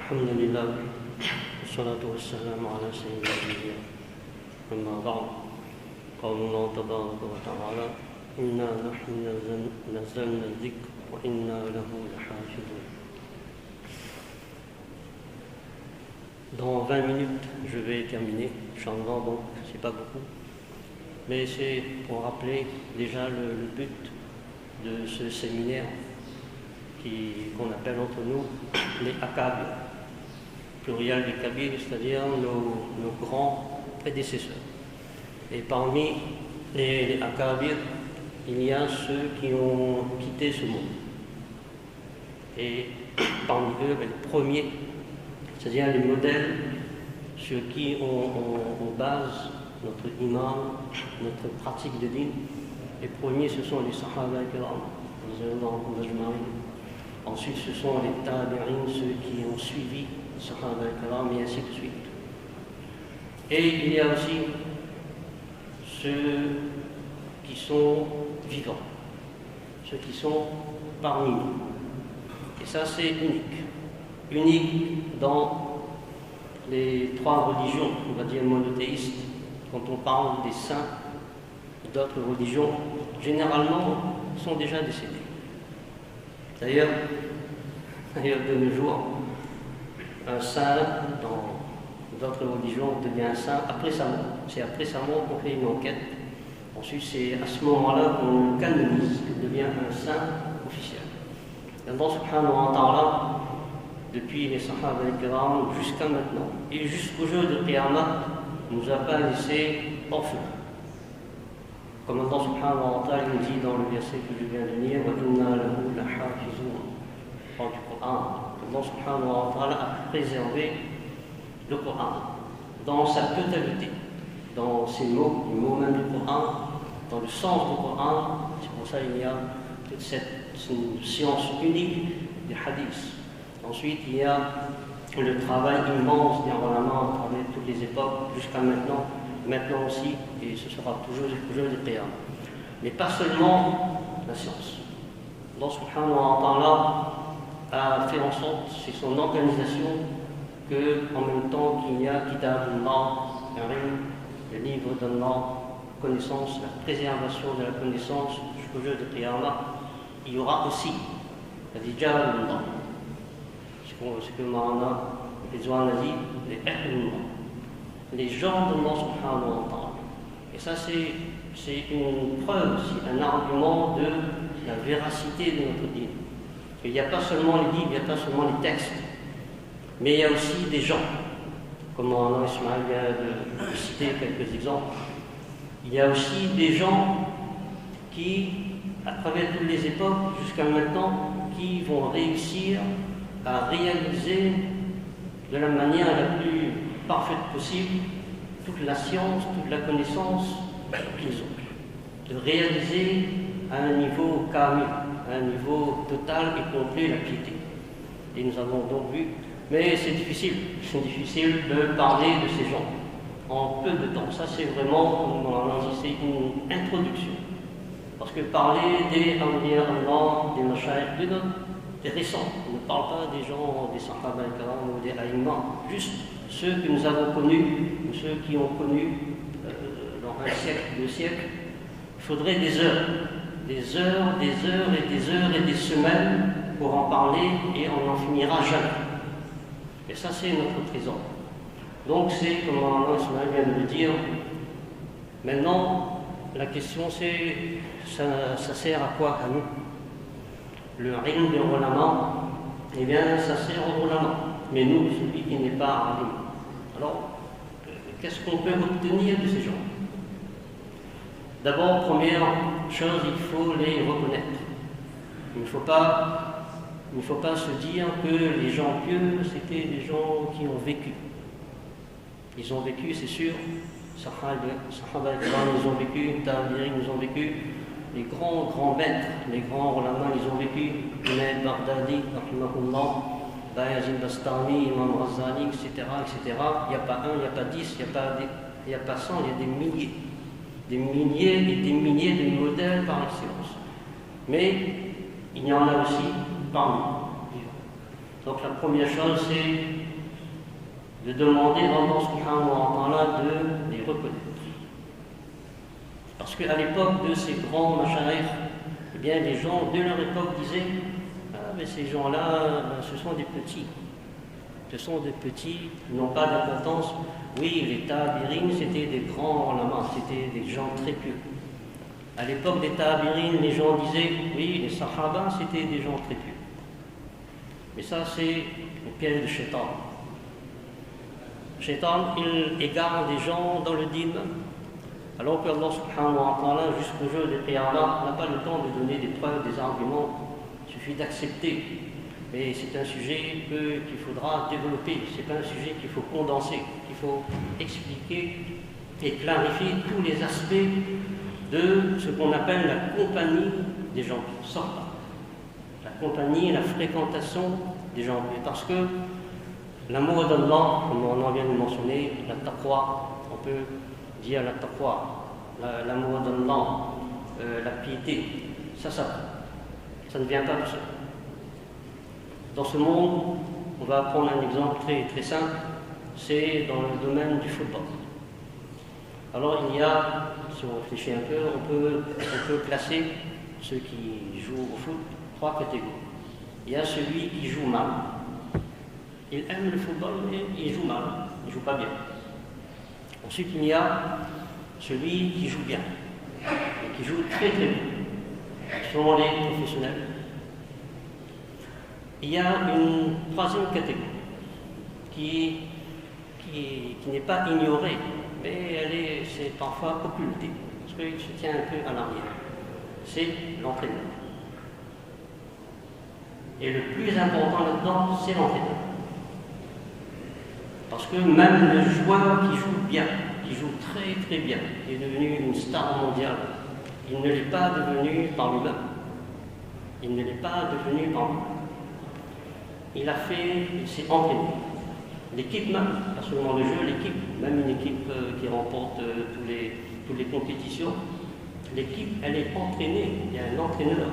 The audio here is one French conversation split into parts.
الحمد لله والصلاة والسلام على سيدنا الأنبياء أما بعد قال الله تبارك وتعالى إنا نحن نزلنا الذكر وإنا له لحافظون. Dans 20 minutes, je vais terminer, Inch'Allah, donc c'est pas beaucoup, mais c'est pour rappeler déjà le but de ce séminaire qu'on appelle entre nous les Akabir, pluriel des Kabir, c'est-à-dire nos grands prédécesseurs. Et parmi les Akabir, il y a ceux qui ont quitté ce monde. Et parmi eux, les premiers, c'est-à-dire les modèles sur qui on base notre iman, notre pratique de din. Les premiers, ce sont les Sahaba Kiram. Ensuite, ce sont les tabi'in, ceux qui ont suivi les Sahaba Kiram, et ainsi de suite. Et il y a aussi ceux qui sont vivants, ceux qui sont parmi nous. Et ça, c'est unique. Unique dans les trois religions, on va dire monothéistes. Quand on parle des saints d'autres religions, généralement, sont déjà décédés. D'ailleurs, de nos jours, un saint dans d'autres religions devient un saint après sa mort. C'est après sa mort qu'on fait une enquête. Ensuite, c'est à ce moment-là qu'on le canonise, qu'il devient un saint officiel. Et Allah subhanahu wa ta'ala, depuis les Sahaba Kiram jusqu'à maintenant, et jusqu'au jour de Qiyamah, ne nous a pas laissé orphelins. Comme Allah subhanahu wa ta'ala nous dit dans le verset que je viens de lire, وَإِنَّا لَهُ لَحَافِظُونَ, dans du Coran, Allah subhanahu wa ta'ala a préservé le Coran dans sa totalité, dans ses mots, les mots même du Coran, dans le sens du Coran. C'est pour ça qu'il y a toute cette science unique des hadiths. Ensuite, il y a le travail immense des ulama à travers toutes les époques jusqu'à maintenant. Maintenant aussi, et ce sera toujours des qiyam. Mais pas seulement la science. Allah subhanahu wa ta'ala a fait en sorte, c'est son organisation, qu'en même temps qu'il y a Kitabullah, le livre d'Allah, connaissance, la préservation de la connaissance jusqu'au jour de Qiyamah, il y aura aussi la Rijalullah, ce que Ma'ana Rizwan a dit, les Ahlullah, les gens d'Allah subhanahu wa ta'ala. Et ça, c'est une preuve, c'est un argument de la véracité de notre dîme. Il n'y a pas seulement les livres, il n'y a pas seulement les textes, mais il y a aussi des gens, comme Allah Ismaël vient de citer quelques exemples. Il y a aussi des gens qui, à travers toutes les époques, jusqu'à maintenant, qui vont réussir à réaliser de la manière la plus parfaite possible toute la science, toute la connaissance qu'ils ont. De réaliser à un niveau kamil, à un niveau total et complet la piété. Et nous avons donc vu, mais c'est difficile de parler de ces gens en peu de temps. Ça, c'est vraiment, comme on a dit, c'est une introduction. Parce que parler des Awliya Allah, des Mashayikh, de notre des récents, on ne parle pas des gens, des Sahaba Kiram ou des Aïmans, juste ceux que nous avons connus, ou ceux qui ont connu dans un siècle, 2 siècles. Il faudrait des heures et des heures et des semaines pour en parler et on n'en finira jamais. Et ça, c'est notre trésor. Donc, c'est, comme Allah vient de le dire, maintenant, la question c'est, ça sert à quoi à nous? Le ilm des ulama, eh bien, ça sert aux ulama. Mais nous, celui qui n'est pas alim. Alors, qu'est-ce qu'on peut obtenir de ces gens? D'abord, première chose, il faut les reconnaître. Il ne faut pas se dire que les gens pieux, c'était des gens qui ont vécu. Ils ont vécu, c'est sûr. Sahaba, ils ont vécu, Tabi'in, ils ont vécu. Les grands maîtres, les grands ulama, ils ont vécu. Junayd Baghdadi, rahimahullah, Bayazid Bastami, Imam Ghazali, etc., etc. Il n'y a pas un, il n'y a pas 10, il n'y a pas 100, il y a des milliers. Des milliers et des milliers de modèles par excellence. Mais il y en a aussi parmi nous. Donc la première chose, c'est de demander à Allah subhanahu wa ta'ala de les reconnaître. Parce qu'à l'époque de ces grands mashaïkh, eh bien les gens de leur époque disaient « Ah, mais ces gens-là, ce sont des petits. Ce sont des petits, ils n'ont pas d'importance. » Oui, les tabi'in, c'était des grands lamas, c'était des gens très pieux. À l'époque des tabi'in, les gens disaient « Oui, les sahaba, c'était des gens très pieux. » Mais ça, c'est une piège de Shaitan. Shaitan, il égare des gens dans le dîme, alors que Allah subhanahu wa ta'ala, jusqu'au jour de Qiyamah, n'a pas le temps de donner des preuves, des arguments. Il suffit d'accepter. Mais c'est un sujet qu'il faudra développer. Ce n'est pas un sujet qu'il faut condenser, qu'il faut expliquer et clarifier tous les aspects de ce qu'on appelle la compagnie des gens sortants. La compagnie, la fréquentation des gens. Parce que l'amour d'Allah, comme on en vient de mentionner, la taqwa, on peut dire la taqwa, l'amour d'Allah, la piété, ça ne vient pas tout seul. Dans ce monde, on va prendre un exemple très, très simple, c'est dans le domaine du football. Alors il y a, si on réfléchit un peu, on peut classer ceux qui jouent au foot, 3 catégories. Il y a celui qui joue mal. Il aime le football, mais il joue mal, il ne joue pas bien. Ensuite, il y a celui qui joue bien, et qui joue très très bien. Ce sont les professionnels. Il y a une 3e catégorie qui n'est pas ignorée, mais c'est parfois occultée, parce qu'il se tient un peu à l'arrière. C'est l'entraîneur. Et le plus important là-dedans, c'est l'entraîneur. Parce que même le joueur qui joue bien, qui joue très très bien, qui est devenu une star mondiale, il ne l'est pas devenu par lui-même. Il ne l'est pas devenu par lui-même. Il s'est entraîné. L'équipe même, pas seulement le jeu, l'équipe, même une équipe qui remporte toutes les compétitions, l'équipe, elle est entraînée, il y a un entraîneur.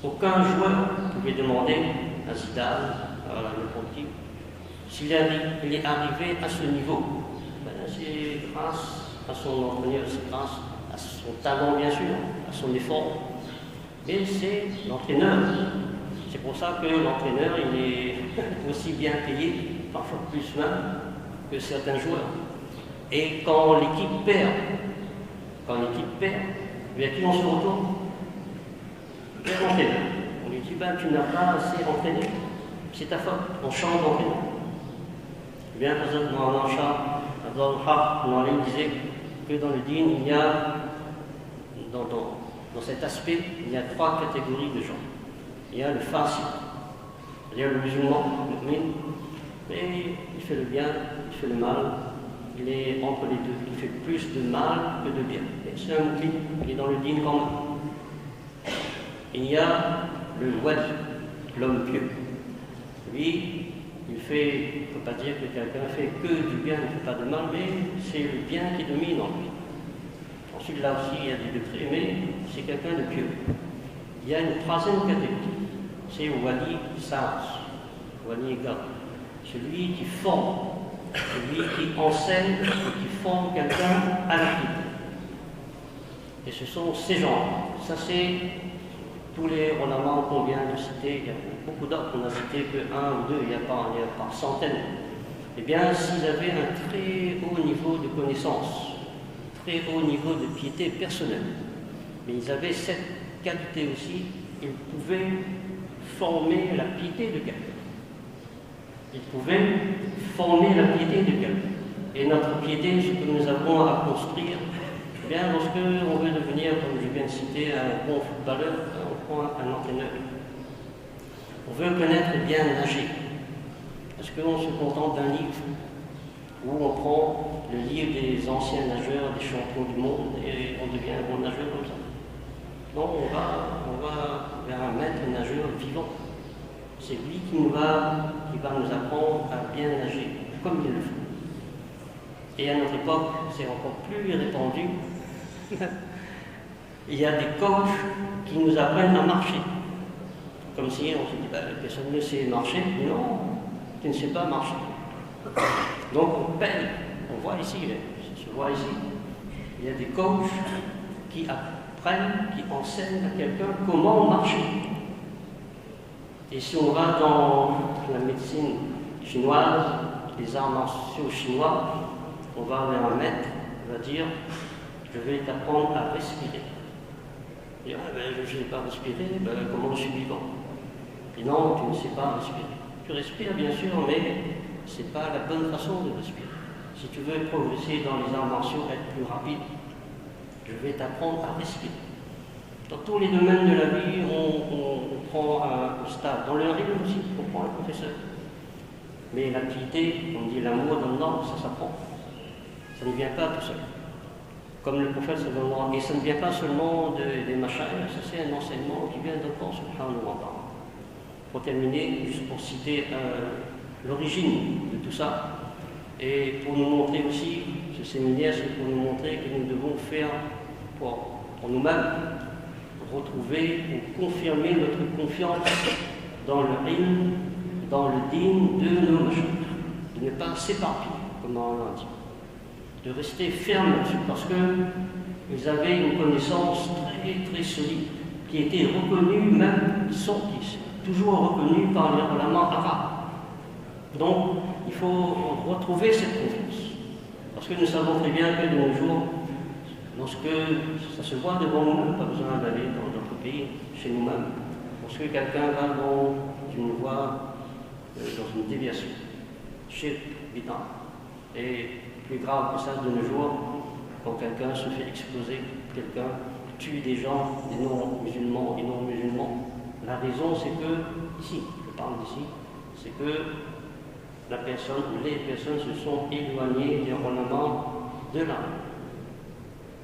Aucun joueur pouvait demander à Zidane, à n'importe qui, s'il est arrivé à ce niveau. C'est grâce à son entraîneur, c'est grâce à son talent bien sûr, à son effort, mais c'est l'entraîneur. C'est pour ça que l'entraîneur, il est aussi bien payé, parfois plus même, que certains joueurs. Et quand l'équipe perd, vers qui on se retourne? Vers l'entraîneur. On lui dit, tu n'as pas assez entraîné, c'est ta faute, on change d'entraîneur. Eh bien, Hazrat Mohamed Shah, il disait que dans le dîn, il y a, dans cet aspect, il y a 3 catégories de gens. Il y a le fasik, c'est-à-dire le musulman, le mu'min, mais il fait le bien, il fait le mal, il est entre les deux, il fait plus de mal que de bien. Mais c'est un mu'min, il est dans le dîn quand même. Il y a le wali, l'homme pieux. Lui, il ne peut pas dire que quelqu'un fait que du bien, il ne fait pas de mal, mais c'est le bien qui domine en lui. Ensuite, là aussi, il y a des degrés, mais c'est quelqu'un de pieux. Il y a une 3e catégorie, c'est Wali Sage, Wali Egal, celui qui forme, celui qui enseigne, qui forme quelqu'un à la piété. Et ce sont ces gens. Ça, c'est tous les ulamans qu'on vient de citer. Il y a beaucoup d'autres, on a cité que 1 ou 2, il y a par centaines. Eh bien, s'ils avaient un très haut niveau de connaissance, très haut niveau de piété personnelle, mais ils avaient cette qualité aussi, ils pouvaient former la piété de quelqu'un. Ils pouvaient former la piété de quelqu'un. Et notre piété, ce que nous avons à construire, eh bien, lorsque on veut devenir, comme je viens de citer, un bon footballeur, on prend un entraîneur. On veut connaître bien nager. Est-ce qu'on se contente d'un livre où on prend le livre des anciens nageurs, des champions du monde, et on devient un bon nageur comme ça? Non, on va vers un maître nageur vivant. C'est lui qui va nous apprendre à bien nager, comme il le faut. Et à notre époque, c'est encore plus répandu. Il y a des coachs qui nous apprennent à marcher. comme si on se dit, ben, personne ne sait marcher. Non, tu ne sais pas marcher. Donc on paye, on voit ici, ça se voit ici, il y a des coachs qui apprennent, qui enseignent à quelqu'un comment marcher. Et si on va dans la médecine chinoise, les arts martiaux chinois, on va vers un maître, il va dire, je vais t'apprendre à respirer. Et ah, ben, je ne sais pas respirer, ben, comment je suis vivant? Et non, tu ne sais pas respirer. Tu respires bien sûr, mais ce n'est pas la bonne façon de respirer. Si tu veux progresser dans les arts martiaux, être plus rapide, je vais t'apprendre à respirer. Dans tous les domaines de la vie, on prend un stade. Dans le rythme aussi, on prend un professeur. Mais l'activité, on dit l'amour d'Allah, ça s'apprend. Ça ne vient pas tout seul. Comme le prophète sallallahu, et ça ne vient pas seulement des machins, ça c'est un enseignement qui vient d'Allah subhanahu wa ta'ala. Pour terminer, juste pour citer l'origine de tout ça, et pour nous montrer aussi, ce séminaire, c'est pour nous montrer que nous devons faire pour nous-mêmes, retrouver ou confirmer notre confiance dans le ilm, dans le din de nos machins, de ne pas s'éparpiller, comme on l'a dit, de rester ferme là-dessus, parce qu'ils avaient une connaissance très très solide, qui était reconnue même, ils sont toujours reconnus par les ulama arabes. Donc, il faut retrouver cette confiance. Parce que nous savons très bien que de nos jours, lorsque ça se voit devant nous, pas besoin d'aller dans d'autres pays, chez nous-mêmes, lorsque quelqu'un va dans une voie, dans une déviation, shirk, bid'a, et plus grave que ça de nos jours, quand quelqu'un se fait exploser, quelqu'un tue des gens, des non-musulmans et non-musulmans, la raison c'est que, ici, je parle d'ici, c'est que la personne ou les personnes se sont éloignées des ornements de l'âme,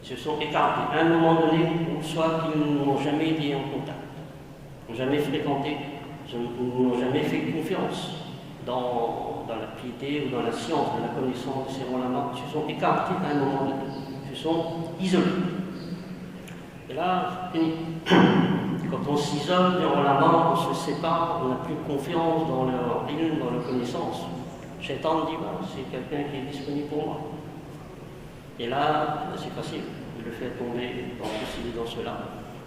se sont écartés à un moment donné, soit qu'ils n'ont jamais été en contact, n'ont jamais fréquenté, n'ont jamais fait confiance dans la piété ou dans la science, dans la connaissance de ces ornements, se sont écartés à un moment donné, se sont isolés. Et là, quand on s'isole des ornements, on se sépare, on n'a plus confiance dans leur ilm, dans leur connaissance. Shaitan dit, bah, c'est quelqu'un qui est disponible pour moi. Et là, c'est facile de le faire tomber dans ceci et dans cela.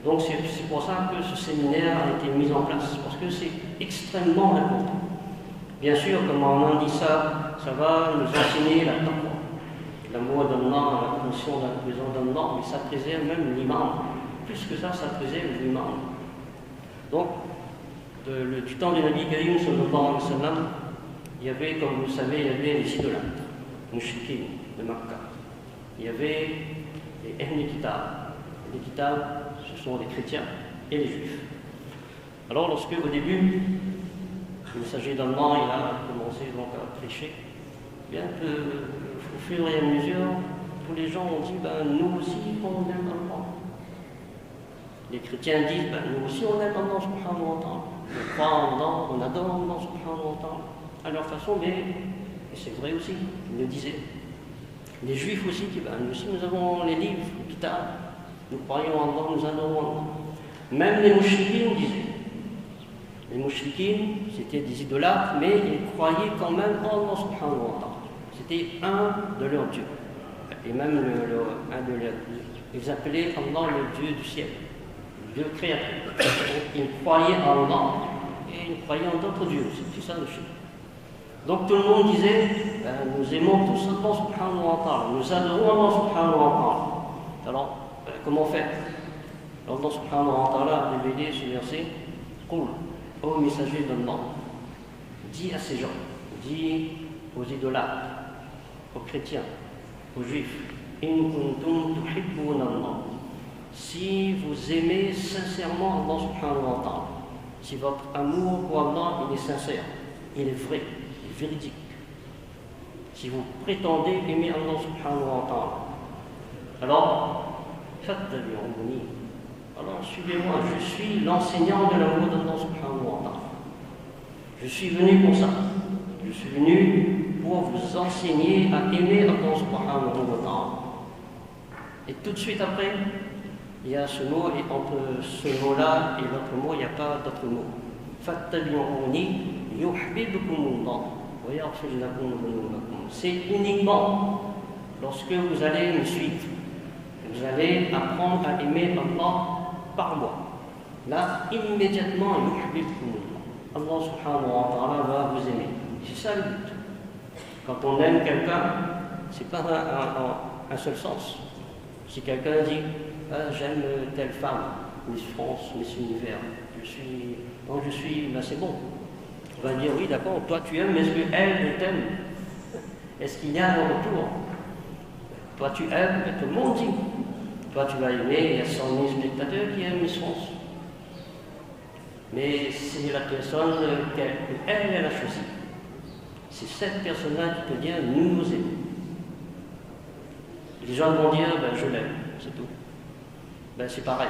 Donc c'est pour ça que ce séminaire a été mis en place, parce que c'est extrêmement important. Bien sûr, comme on dit ça, ça va nous enseigner la taqwa, l'amour d'Allah, la conscience de la présence d'Allah, mais ça préserve même l'imam. Plus que ça préserve l'imam. Donc, du temps du Nabi Karim sallallahu alayhi wa sallam, il y avait, comme vous le savez, il y avait les idolâtres, les mushrikin de Makkah. Il y avait les Ahl Kitab. Les Kitab, ce sont les chrétiens et les juifs. Alors, lorsque au début, le messager d'Allah il a commencé donc à prêcher, bien au fur et à mesure, tous les gens ont dit, ben, nous aussi, on aime Allah. Les chrétiens disent, ben, nous aussi on aime Allah subhanahu wa ta'ala. On croit en Allah, on adore Allah subhanahu wa ta'ala à leur façon, mais et c'est vrai aussi, ils le disaient. Les juifs aussi disent, ben, nous aussi nous avons les livres, les kitab, nous croyons en Allah, nous adorons Allah. Même les mouchriquines disaient. Les mouchriquines, c'était des idolâtres, mais ils croyaient quand même en Allah subhanahu wa ta'ala. C'était un de leurs dieux. Et même un de leurs dieux. Ils appelaient Allah le Dieu du ciel. Dieu créateur. Ils croyaient en Allah et ils croyaient en d'autres dieux. C'est ça le shirk. Donc tout le monde disait, nous aimons tous Allah subhanahu wa ta'ala, nous adorons Allah subhanahu wa ta'ala. Alors, comment faire? Alors Allah subhanahu wa ta'ala a révélé ce verset, Qul, ô messager d'Allah, dis à ces gens, dis aux idolâtres, aux chrétiens, aux juifs, In kuntum tuhibbuna Allah. Si vous aimez sincèrement Allah subhanahu wa ta'ala, si votre amour pour Allah il est sincère, il est vrai, il est véridique, si vous prétendez aimer Allah subhanahu wa ta'ala, alors fattabi'uni, alors suivez-moi, je suis l'enseignant de l'amour d'Allah subhanahu wa ta'ala. Je suis venu pour ça, je suis venu pour vous enseigner à aimer Allah subhanahu wa ta'ala. Et tout de suite après, il y a ce mot, et entre ce mot-là et l'autre mot, il n'y a pas d'autre mot. فاتبعوني يحببكم الله ويغفر لكم ذنوبكم. C'est uniquement lorsque vous allez me suivre, vous allez apprendre à aimer Allah par moi. Là, immédiatement, Allah subhanahu wa ta'ala va vous aimer. C'est ça le but. Quand on aime quelqu'un, c'est pas un seul sens. Si quelqu'un dit j'aime telle femme, Miss France, Miss Univers, je suis, là c'est bon. On va dire oui, d'accord, toi tu aimes, mais est-ce qu'elle t'aime? Est-ce qu'il y a un retour? Toi tu aimes, mais tout le monde dit. Toi tu vas aimer, il y a 100 000 spectateurs qui aiment Miss France. Mais c'est la personne qu'elle a choisie. C'est cette personne-là qui peut dire nous nous aimons. Les gens vont dire je l'aime, c'est tout. C'est pareil.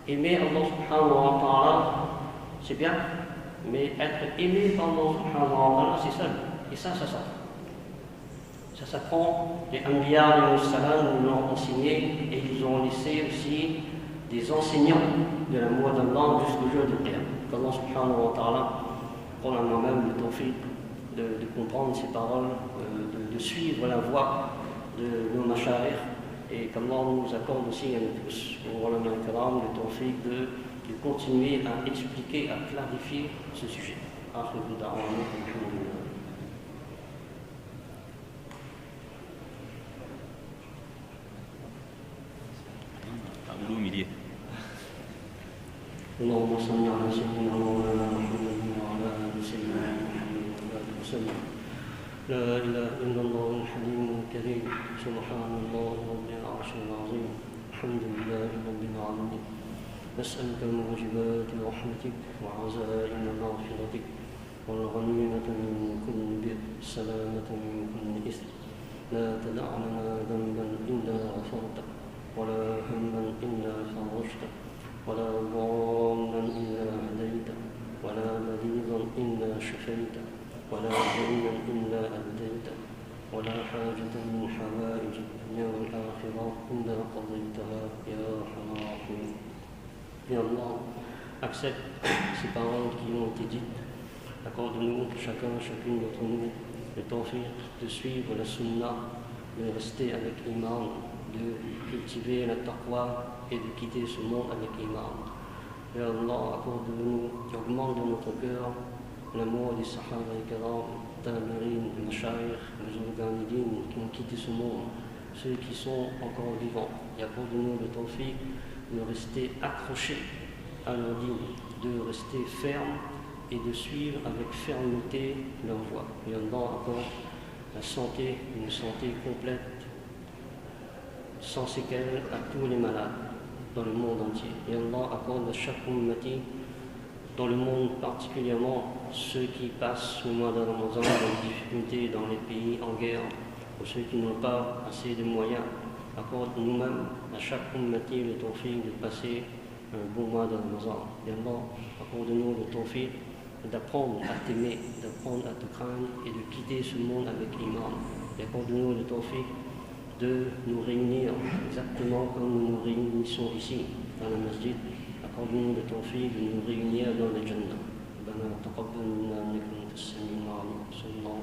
Aimer Allah subhanahu wa ta'ala, c'est bien, mais être aimé par Allah subhanahu wa ta'ala, c'est ça. Et ça s'apprend. Ça s'apprend. Les Anbiya nous l'ont enseigné et ils ont laissé aussi des enseignants de l'amour d'Allah jusqu'au jour de Qiyam. Qu'Allah subhanahu wa ta'ala prend à nous-mêmes le tawfiq de comprendre ces paroles, de suivre la voie de nos mashayikh, et qu'Allah nous accorde aussi à nous tous, au ulama al-kiram, le tawfiq de continuer à expliquer, à clarifier ce sujet. اللهم صل على سيدنا مولانا محمد وعلى ال سيدنا محمد وبارك وسلم. لا اله الا الله الحليم الكريم سبحان الله رب العرش العظيم الحمد لله رب العالمين. نسألك موجبات رحمتك وعزائم مغفرتك والغنيمة من كل بر السلامة من كل إثم. لا تدع لنا ذنبا إلا غفرته ولا هما إلا فرجته ولا ضالا إلا هديته ولا مريضا إلا شفيته ولا دينا إلا أديته ولا حاجة من حوائج الدنيا والآخرة إلا قضيتها يا أرحم الراحمين. Ya Allah, accepte ces paroles qui ont été dites. Accorde-nous, chacune d'entre nous, le tawfiq de suivre la sunnah, de rester avec l'imam, de cultiver la taqwa et de quitter ce monde avec l'imam. Ya Allah, accorde-nous, augmente dans notre cœur l'amour des sahaba et kiram, tabirin, des mashayikh, des organidines qui ont quitté ce monde, ceux qui sont encore vivants. Et accorde-nous le tawfiq de rester accroché à leur ligne, de rester ferme et de suivre avec fermeté leur voie. Et Allah accorde la santé, une santé complète, sans séquelles à tous les malades dans le monde entier. Et Allah accorde à chaque ummati, dans le monde particulièrement ceux qui passent le mois de Ramadan dans les difficultés dans les pays en guerre, ou ceux qui n'ont pas assez de moyens. Accorde nous-mêmes à chaque ummati le tawfiq de passer un bon mois de Ramadan. Et Allah, accorde-nous le tawfiq d'apprendre à t'aimer, d'apprendre à te craindre et de quitter ce monde avec l'imam. Et accorde-nous le tawfiq de nous réunir exactement comme nous nous réunissons ici, dans le masjid. Accorde-nous le tawfiq de nous réunir dans le Jannah. ربنا تقبل منا انك انت السميع العليم. صلى الله